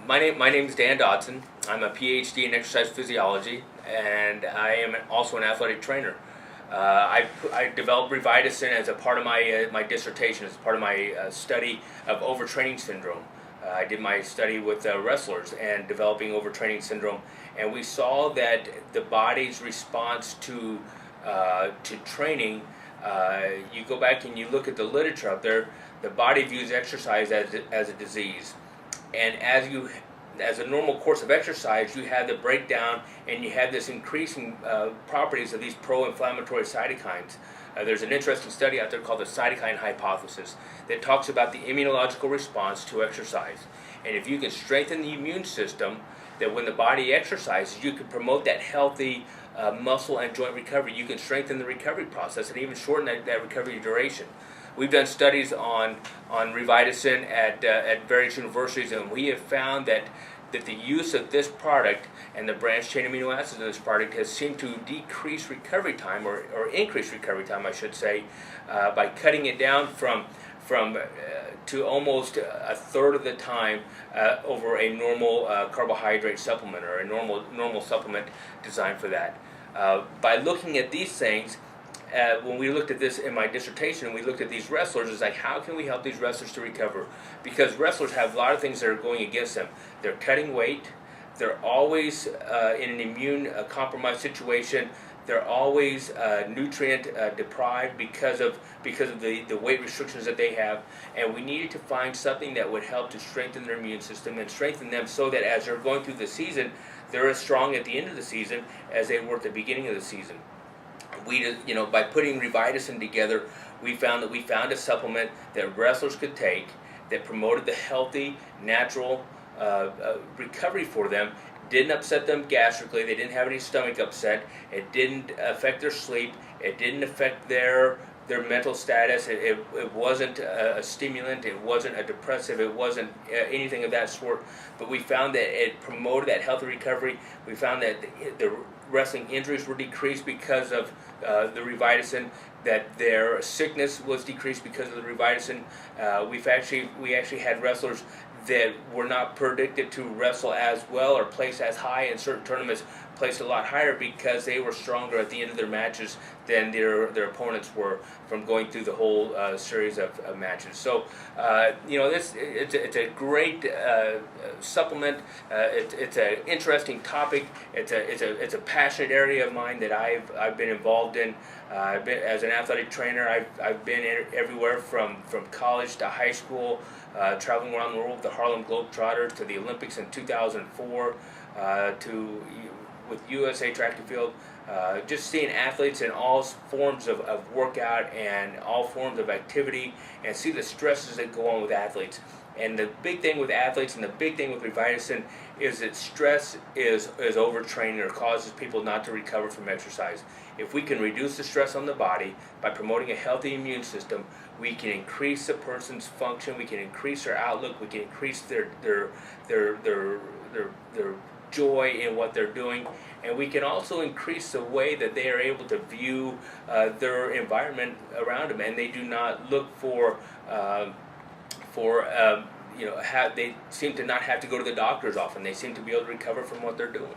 My name is Dan Dodson. I'm a Ph.D. in exercise physiology, and I am also an athletic trainer. I developed Revitacin as a part of my dissertation, as part of my study of overtraining syndrome. I did my study with wrestlers and developing overtraining syndrome, and we saw that the body's response to training. You go back and you look at the literature out there. The body views exercise as a disease, and as a normal course of exercise, you have the breakdown and you have this increasing properties of these pro-inflammatory cytokines. There's an interesting study out there called the cytokine hypothesis that talks about the immunological response to exercise. And if you can strengthen the immune system, that when the body exercises, you can promote that healthy muscle and joint recovery. You can strengthen the recovery process and even shorten that recovery duration. We've done studies on Revitacin at various universities, and we have found that the use of this product and the branched chain amino acids in this product has seemed to decrease recovery time, or increase recovery time, I should say, by cutting it down from to almost a third of the time over a normal carbohydrate supplement, or a normal supplement designed for that. By looking at these things, when we looked at this in my dissertation, and we looked at these wrestlers, it's like, how can we help these wrestlers to recover? Because wrestlers have a lot of things that are going against them. They're cutting weight. They're always in an immune compromised situation. They're always nutrient deprived because of the weight restrictions that they have. And we needed to find something that would help to strengthen their immune system and strengthen them so that as they're going through the season, they're as strong at the end of the season as they were at the beginning of the season. By putting Revitacin together, we found a supplement that wrestlers could take that promoted the healthy, natural recovery for them. Didn't upset them gastrically. They didn't have any stomach upset. It didn't affect their sleep. It didn't affect their mental status. It wasn't a stimulant. It wasn't a depressive. It wasn't anything of that sort. But we found that it promoted that healthy recovery. We found that the wrestling injuries were decreased because of the Revitacin, that their sickness was decreased because of the Revitacin. We actually had wrestlers that were not predicted to wrestle as well or place as high in certain tournaments, placed a lot higher because they were stronger at the end of their matches than their opponents were from going through the whole series of matches. So it's a great supplement. It's an interesting topic. It's a passionate area of mine that I've been involved in. As an athletic trainer, I've been everywhere from college to high school, traveling around the world with the Harlem Globetrotters, to the Olympics in 2004, with USA Track and Field, just seeing athletes in all forms of workout and all forms of activity, and see the stresses that go on with athletes. And the big thing with athletes, and the big thing with Revitacin, is that stress is overtraining, or causes people not to recover from exercise. If we can reduce the stress on the body by promoting a healthy immune system, we can increase a person's function. We can increase their outlook. We can increase their joy in what they're doing, and we can also increase the way that they are able to view their environment around them, and they do not look they seem to not have to go to the doctors often. They seem to be able to recover from what they're doing.